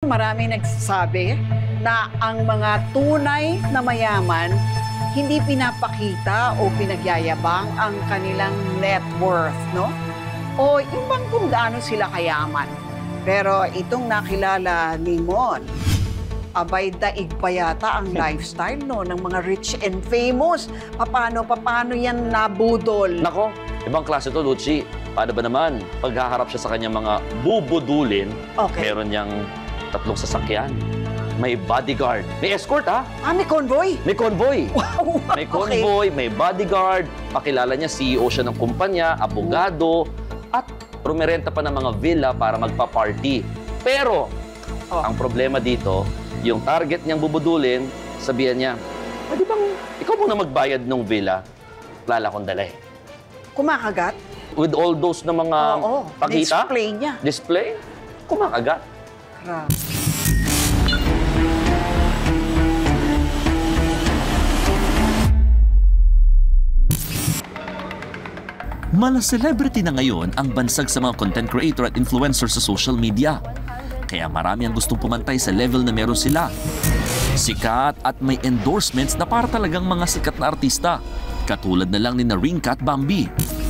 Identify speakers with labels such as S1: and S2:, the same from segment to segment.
S1: Maraming nagsasabi na ang mga tunay na mayaman hindi pinapakita o pinagyayabang ang kanilang net worth, no? O yung bang kung gaano sila kayaman. Pero itong nakilala ni Mon, abay daig pa yata ang lifestyle, no, ng mga rich and famous. Paano yan nabudol?
S2: Nako, ibang klase to, Lucy. Paano ba naman? Paghaharap siya sa kanyang mga bubudulin, meron niyang 3 sasakyan. May bodyguard. May escort, ha?
S1: May convoy?
S2: May convoy.
S1: Wow!
S2: May convoy, may bodyguard. Pakilala niya, CEO siya ng kumpanya, abogado, at rumerenta pa ng mga villa para magpa-party. Pero, ang problema dito, yung target niyang bubudulin, sabihan niya, pwede bang ikaw muna magbayad ng villa? Lala kong dala eh.
S1: Kumakagat?
S2: With all those na mga pakita?
S1: Display niya.
S2: Display? Kumakagat.
S1: Grabe.
S3: Mala celebrity na ngayon ang bansag sa mga content creator at influencer sa social media. Kaya marami ang gustong pumantay sa level na meron sila. Sikat at may endorsements na para talagang mga sikat na artista. Katulad na lang ni Rinka at Bambi.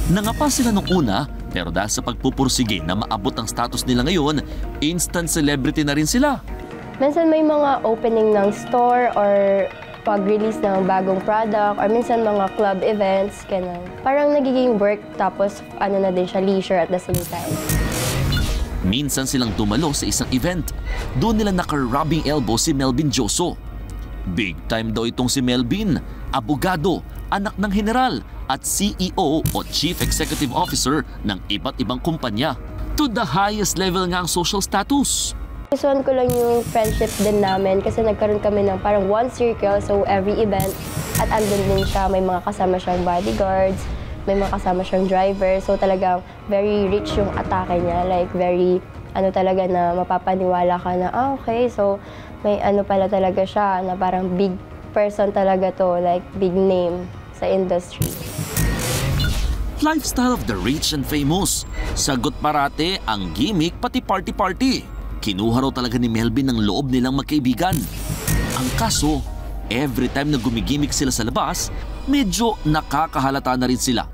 S3: Nangapa sila nung una, pero dahil sa pagpupursige na maabot ang status nila ngayon, instant celebrity na rin sila.
S4: Minsan may mga opening ng store or pag-release ng bagong product or minsan mga club events, ganun. Parang nagiging work tapos ano na din siya, leisure at the same time.
S3: Minsan silang dumalo sa isang event. Doon nila naka-rubbing elbow si Melvin Joso. Big time daw itong si Melvin, abogado, anak ng general at CEO o Chief Executive Officer ng iba't ibang kumpanya. To the highest level nga ang social status.
S4: Gustuhan ko lang yung friendship din namin kasi nagkaroon kami ng parang one circle, so every event at andun din siya, may mga kasama siyang bodyguards, may mga kasama siyang driver, so talagang very rich yung atake niya, like very ano talaga na mapapaniwala ka na okay, so may ano pala talaga siya na parang big person talaga to, like big name sa industry.
S3: Lifestyle of the rich and famous. Sagot parate ang gimmick pati party-party. Kinuha raw talaga ni Melvin ang loob nilang magkaibigan. Ang kaso, every time na gumigimik sila sa labas, medyo nakakahalata na rin sila.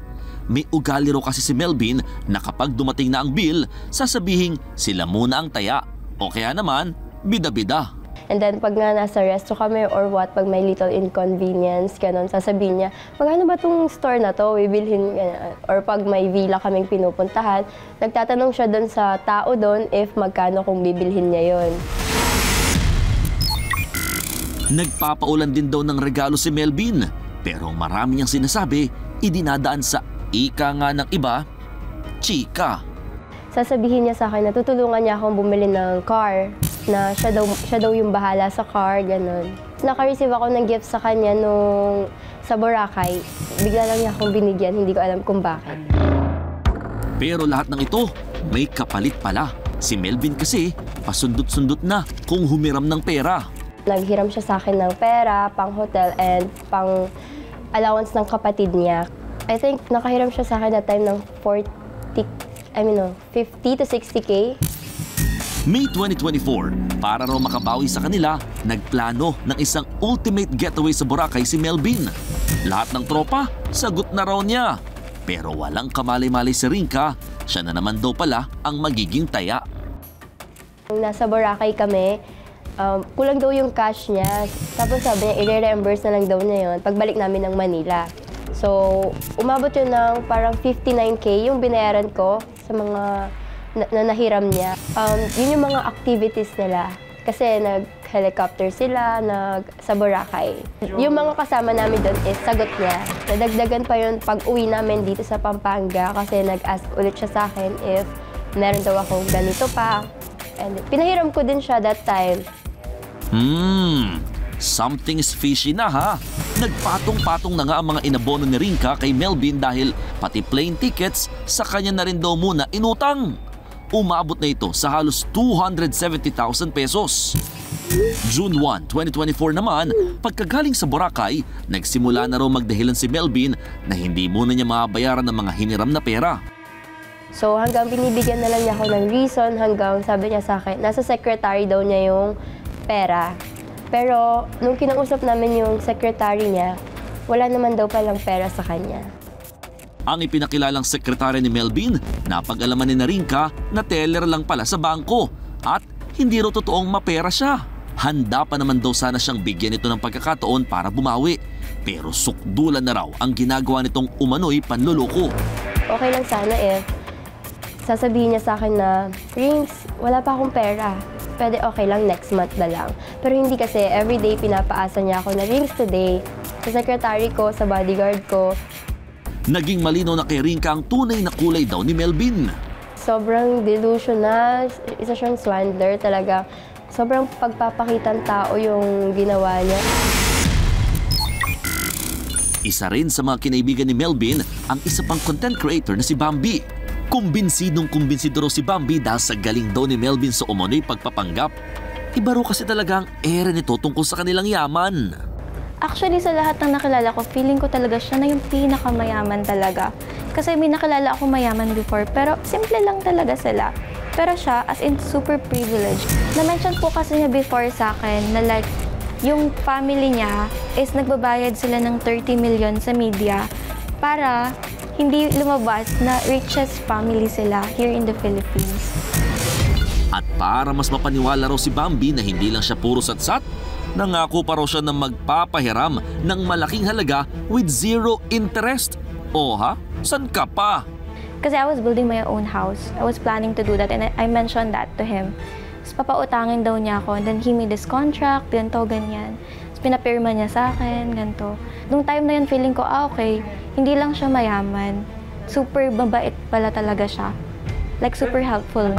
S3: May ugali raw kasi si Melvin na kapag dumating na ang bill, sasabihing sila muna ang taya. O kaya naman, bida-bida.
S4: And then pag nga nasa resto kami or what, pag may little inconvenience, ganun, sasabihin niya, magkano ba itong store na to, bibilhin, ganyan. Or pag may villa kaming pinupuntahan, nagtatanong siya doon sa tao doon if magkano kung bibilhin niya yon.
S3: Nagpapaulan din daw ng regalo si Melvin, pero marami niyang sinasabi, idinadaan sa ika nga ng iba, chika.
S4: Sasabihin niya sa akin na tutulungan niya akong bumili ng car, na siya daw yung bahala sa car, ganun. Naka-receive ako ng gift sa kanya nung sa Boracay. Bigla lang niya akong binigyan, hindi ko alam kung bakit.
S3: Pero lahat ng ito, may kapalit pala. Si Melvin kasi, pasundot-sundot na kung humiram ng pera.
S4: Naghiram siya sa akin ng pera, pang hotel, and pang allowance ng kapatid niya. I think nakahiram siya sa akin that time ng 50 to 60K.
S3: May 2024, para raw makabawi sa kanila, nagplano ng isang ultimate getaway sa Boracay si Melvin. Lahat ng tropa, sagot na raw niya. Pero walang kamalay-malay si Rinka, siya na naman daw pala ang magiging taya.
S4: Nasa Boracay kami, kulang daw yung cash niya. Tapos sabi niya, i-reimburse na lang daw niya yun pagbalik namin ng Manila. So, umabot yun ng parang 59K yung binayaran ko sa mga na nahiram niya. Yun yung mga activities nila. Kasi nag-helicopter sila, sa Boracay. Yung mga kasama namin doon is sagot niya. Nadagdagan pa yun pag uwi namin dito sa Pampanga kasi nag-ask ulit siya sa akin if meron daw akong ganito pa. And pinahiram ko din siya that time.
S3: Something is fishy na ha. Nagpatong-patong na nga ang mga inabono ni Rinka kay Melvin dahil pati plane tickets sa kanya na rin daw muna inutang. Umabot na ito sa halos 270,000 pesos. June 1, 2024 naman, pagkagaling sa Boracay, nagsimula na raw magdahilan si Melvin na hindi muna niya mabayaran ng mga hiniram na pera.
S4: So hanggang binibigyan na lang niya ako ng reason, hanggang sabi niya sa akin, nasa secretary daw niya yung pera. Pero nung kinausap namin yung secretary niya, wala naman daw palang pera sa kanya.
S3: Ang ipinakilalang sekretary ni Melvin, napag-alaman ni Rinka na teller lang pala sa bangko at hindi raw totoong mapera siya. Handa pa naman daw sana siyang bigyan ito ng pagkakataon para bumawi. Pero sukdulan na raw ang ginagawa nitong umano'y panluloko.
S4: Okay lang sana if sasabihin niya sa akin na, Rings, wala pa akong pera. Pwede okay lang, next month na lang. Pero hindi kasi everyday pinapaasa niya ako na Rings today. Sa secretary ko, sa bodyguard ko.
S3: Naging malinaw na kay Rinka ang tunay na kulay daw ni Melvin.
S4: Sobrang delusional, isa siyang swindler talaga. Sobrang pagpapakitang tao yung ginawa niya.
S3: Isa rin sa mga kinaibigan ni Melvin ang isa pang content creator na si Bambi. Kumbinsido raw si Bambi dahil sa galing daw ni Melvin sa umano'y pagpapanggap. Iba raw kasi talaga ang ere nito tungkol sa kanilang yaman.
S5: Actually, sa lahat ng nakilala ko, feeling ko talaga siya na yung pinakamayaman talaga. Kasi may nakilala ako mayaman before, pero simple lang talaga sila. Pero siya, as in super privileged. Na-mention po kasi niya before sa akin na like, yung family niya is nagbabayad sila ng 30 million sa media para hindi lumabas na richest family sila here in the Philippines.
S3: At para mas mapaniwala raw si Bambi na hindi lang siya puro satsat, nangako pa raw siya na magpapahiram ng malaking halaga with zero interest. O ha? San ka pa?
S5: Kasi I was building my own house. I was planning to do that and I mentioned that to him. Tapos papautangin daw niya ako and then he made this contract, ganito, ganyan. Tapos pinapirma niya sa akin, ganito. Nung time na yun, feeling ko, okay, hindi lang siya mayaman. Super mabait pala talaga siya. Like super helpful.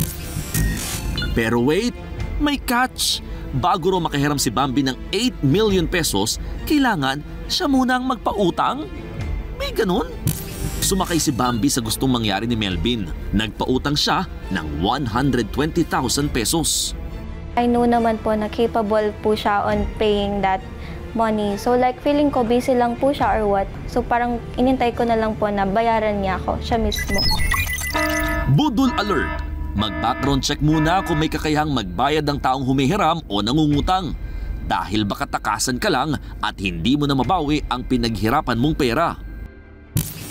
S3: Pero wait, may catch. Bago raw makahiram si Bambi ng 8 million pesos, kailangan siya muna ang magpautang? May ganun? Sumakay si Bambi sa gustong mangyari ni Melvin. Nagpautang siya ng 120,000 pesos.
S5: I know naman po na capable po siya on paying that money. So like feeling ko busy lang po siya or what. So parang inintay ko na lang po na bayaran niya ako, siya mismo.
S3: Budol alert! Mag-background check muna kung may kakayahang magbayad ang taong humihiram o nangungutang. Dahil baka takasan ka lang at hindi mo na mabawi ang pinaghirapan mong pera.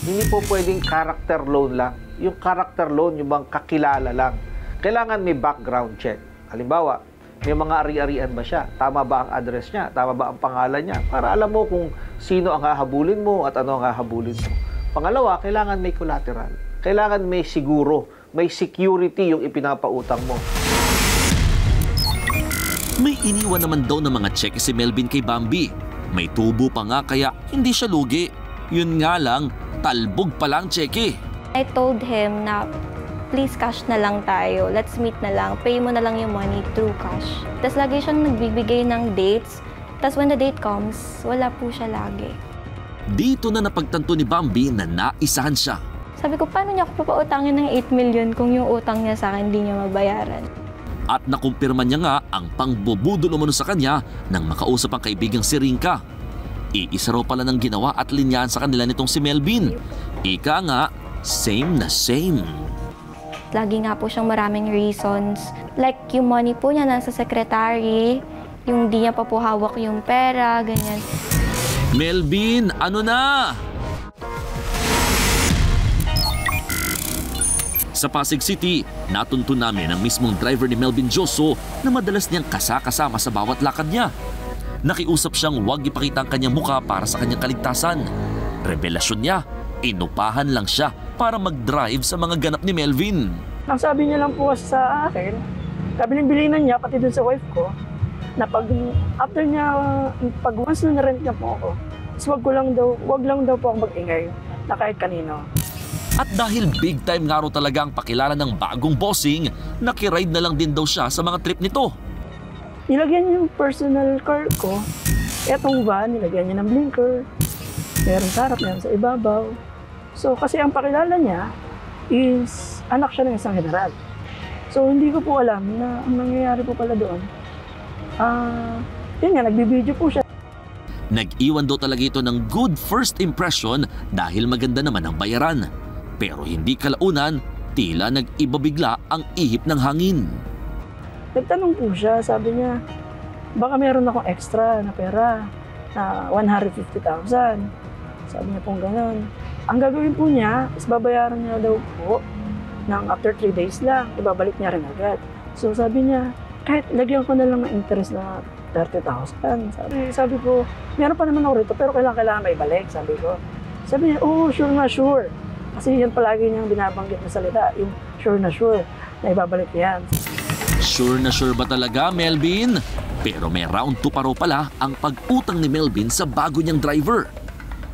S6: Hindi po pwedeng character loan lang. Yung character loan, yung bang kakilala lang. Kailangan may background check. Halimbawa, may mga ari-arian ba siya? Tama ba ang address niya? Tama ba ang pangalan niya? Para alam mo kung sino ang hahabulin mo at ano ang hahabulin mo. Pangalawa, kailangan may collateral. Kailangan may siguro, may security yung ipinapautang mo.
S3: May iniwan naman daw ng mga cheque si Melvin kay Bambi. May tubo pa nga kaya hindi siya lugi. Yun nga lang, talbog pa lang cheque.
S5: I told him na please cash na lang tayo. Let's meet na lang. Pay mo na lang yung money through cash. Tapos lagi siyang nagbibigay ng dates. Tapos when the date comes, wala po siya lagi.
S3: Dito na napagtanto ni Bambi na naisahan siya.
S5: Sabi ko, paano niya ako papautangin ng 8 million kung yung utang niya sa akin hindi niya mabayaran?
S3: At nakumpirma niya nga ang pangbubudol umano sa kanya nang makausap ang kaibigang si Rinka. Iisa raw pala ng ginawa at linyahan sa kanila nitong si Melvin. Ika nga, same na same.
S5: Lagi nga po siyang maraming reasons. Like yung money po niya nasa secretary, yung di niya pa po hawak yung pera, ganyan.
S3: Melvin, ano na? Sa Pasig City, natuntun namin ang mismong driver ni Melvin Joso na madalas niyang kasama sa bawat lakad niya. Nakiusap siyang huwag ipakita ang kanyang muka para sa kanyang kaligtasan. Revelasyon niya, inupahan lang siya para mag-drive sa mga ganap ni Melvin.
S7: Ang sabi niya lang po sa akin, kabiling-bilinan niya pati dun sa wife ko, na pag after niya, pag once na na-rent niya po ako, wag lang daw po ako mag-ingay na kahit kanino.
S3: At dahil big time nga raw talaga ang pakilala ng bagong bossing, nakiride na lang din daw siya sa mga trip nito.
S7: Nilagyan niya yung personal car ko. Etong van, nilagyan niya ng blinker. Meron sa harap, meron sa ibabaw. So kasi ang pakilala niya is anak siya ng isang general. So hindi ko po alam na ang nangyayari po pala doon. Yun nga, nagbibideo po siya.
S3: Nag-iwan daw talaga ito ng good first impression dahil maganda naman ang bayaran. Pero hindi kalaunan, Tila nag-iba bigla ang ihip ng hangin.
S7: Nagtanong po siya, sabi niya, baka meron akong extra na pera na 150,000. Sabi niya pong gano'n. Ang gagawin po niya is babayaran niya daw po ng after 3 days lang, ibabalik niya rin agad. So sabi niya, kahit lagyan ko na lang ng interest na 30,000. Sabi ko, meron pa naman ako rito pero kailangan maibalik, sabi ko. Sabi niya, oh, sure na sure. Kasi yan palagi niyang binabanggit na salita, yung sure na ibabalik yan.
S3: Sure na sure ba talaga, Melvin? Pero may round 2 pa raw pala ang pag-utang ni Melvin sa bago niyang driver.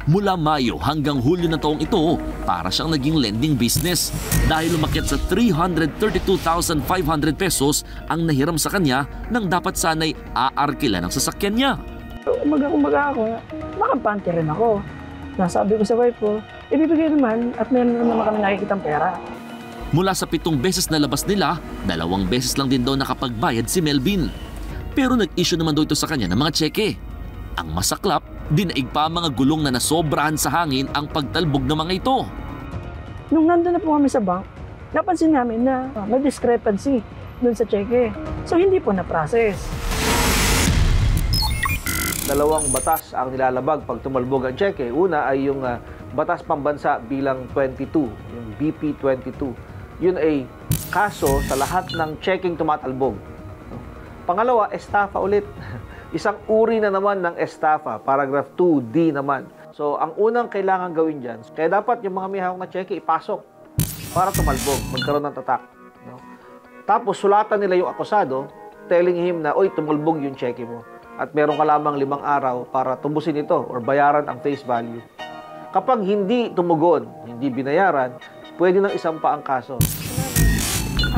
S3: Mula Mayo hanggang Hulyo na taong ito, para siyang naging lending business dahil lumakyat sa 332,500 pesos ang nahiram sa kanya nang dapat sana'y aarkila ng sasakyan niya.
S7: Umaga ako, makampante rin ako. Nasabi ko sa wife ko, ibibigay naman at meron naman kami nakikitang pera.
S3: Mula sa 7 beses na labas nila, 2 beses lang din daw nakapagbayad si Melvin. Pero nag-issue naman daw ito sa kanya ng mga tseke. Ang masaklap, dinaig pa ang mga gulong na nasobrahan sa hangin ang pagtalbog ng mga ito.
S7: Nung nandun na po kami sa bank, napansin namin na may discrepancy dun sa tseke. So hindi po na-process.
S6: 2 batas ang nilalabag pag tumalbog ang tseke. Una ay yung Batas Pambansa bilang 22, yung BP 22. Yun ay kaso sa lahat ng checking tumatalbog. Pangalawa, estafa ulit. Isang uri na naman ng estafa, paragraph 2D naman. So, ang unang kailangan gawin dyan, kaya dapat yung mga may hawak na cheque ipasok para tumalbog, magkaroon ng tatak. No? Tapos, sulatan nila yung akusado, telling him na, oy, tumalbog yung cheque mo. At meron ka lamang 5 araw para tubusin ito or bayaran ang face value. Kapag hindi tumugon, hindi binayaran, pwede nang isampa ang kaso.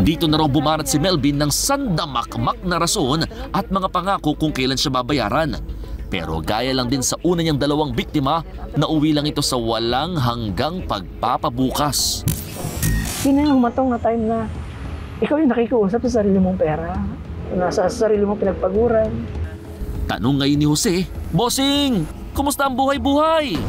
S3: Dito na raw bumarat si Melvin ng sandamakmak na rason at mga pangako kung kailan siya babayaran. Pero gaya lang din sa una niyang 2 biktima, nauwi lang ito sa walang hanggang pagpapabukas.
S7: Yun na yung humatong na time na ikaw yung nakikiusap sa sarili mong pera. Nasa sarili mong pinagpaguran.
S3: Tanong ngayon ni Jose, Bossing, kumusta ang buhay-buhay?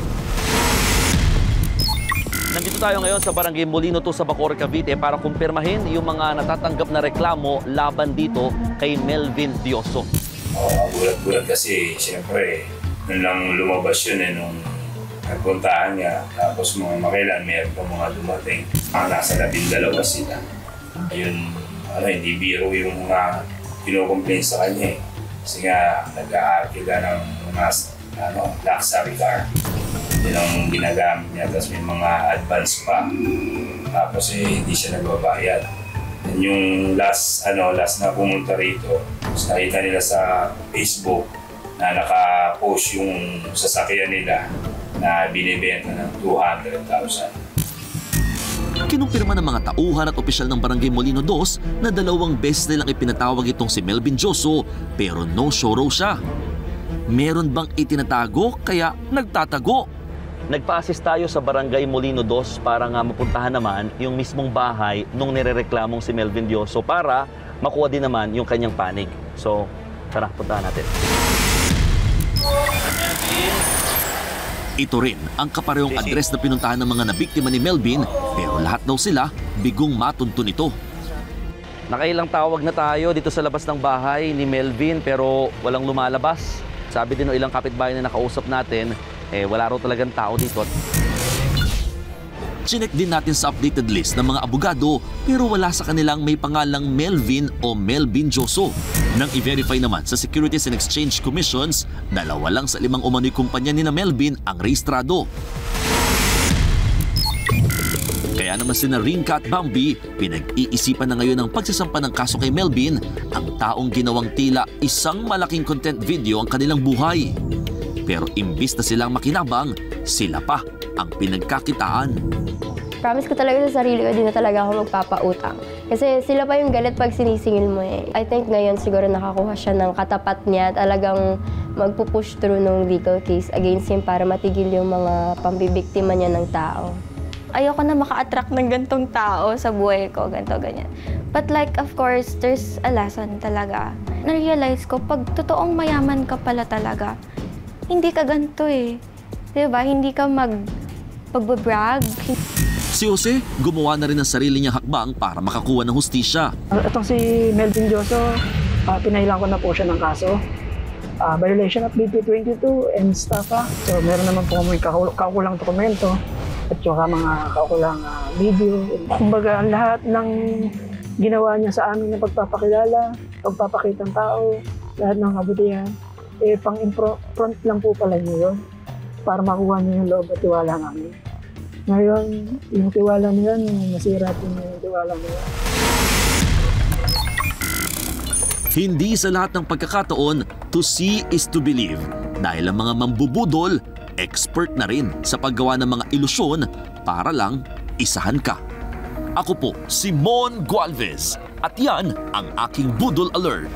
S2: Nandito tayo ngayon sa Barangay Molino 2 sa Bacoor, Cavite para kumpirmahin yung mga natatanggap na reklamo laban dito kay Melvin Dioso.
S8: Gulat-gulat kasi siyempre nung lang lumabas yun nung nagpuntahan niya. Tapos mga makailan meron pa mga dumating. Nasa 12 sila. Ayun, hindi biro yung mga kinukomplain sa kanya. Kasi nga nag-aarkila ng mga luxury car. Yun ang ginagamit niya, tapos may mga advance pa. Tapos hindi siya nagbabayad. And yung last na pumunta rito, nakita nila sa Facebook na naka-post yung sasakyan nila na binibenta ng 200,000.
S3: Kinumpirma ng mga tauhan at opisyal ng Barangay Molino 2 na 2 beses nilang ipinatawag itong si Melvin Dioso pero no show raw siya. Meron bang itinatago kaya nagtatago?
S2: Nagpa-assist tayo sa Barangay Molino 2 para nga mapuntahan naman yung mismong bahay nung nirereklamong si Melvin Dioso para makuha din naman yung kanyang panig. So, tara, puntahan natin.
S3: Ito rin ang kaparehong address na pinuntahan ng mga nabiktima ni Melvin pero lahat daw sila bigong matuntun ito.
S2: Nakailang tawag na tayo dito sa labas ng bahay ni Melvin pero walang lumalabas. Sabi din ng ilang kapitbahay na nakausap natin, wala raw talagang tao dito.
S3: Chinek din natin sa updated list ng mga abogado pero wala sa kanilang may pangalang Melvin o Melvin Dioso. Nang i-verify naman sa Securities and Exchange Commissions, 2 lang sa 5 umano'y kumpanya ni na Melvin ang rehistrado. Kaya naman sina Rinka at Bambi, pinag-iisipan na ngayon ang pagsasampa ng kaso kay Melvin, ang taong ginawang tila isang malaking content video ang kanilang buhay. Pero imbis na silang makinabang, sila pa ang pinagkakitaan.
S4: Promise ko talaga sa sarili ko, di na talaga ako magpapautang. Kasi sila pa yung galit pag sinisingil mo eh. I think ngayon siguro nakakuha siya ng katapat niya, talagang magpupush through ng legal case against him para matigil yung mga pambibiktima niya ng tao.
S5: Ayoko na maka-attract ng gantong tao sa buhay ko, ganito, ganyan. But like, of course, there's a lesson talaga. Na-realize ko, pag totoong mayaman ka pala talaga, hindi ka ganito eh. Diba? Hindi ka pagbabrag.
S3: Si Si Jose, gumawa na rin ng sarili niyang hakbang para makakuha ng hustisya.
S7: Itong si Melvin Joso, pinailan ko na po siya ng kaso. Violation of BP 22 and estafa. So meron naman po may kaukulang dokumento at saka mga kaukulang video. Kumbaga lahat ng ginawa niya sa amin ng pagpapakilala, pagpapakitang tao, lahat ng kabutihan, pang-front lang po pala niya yun para makuha niya yung loob at tiwala namin. Ngayon, yung tiwala niya, nasira po yung tiwala niya.
S3: Hindi sa lahat ng pagkakataon, to see is to believe. Dahil ang mga mambubudol, expert na rin sa paggawa ng mga ilusyon para lang isahan ka. Ako po, si Mon Gualvez. At yan ang aking Budol Alert.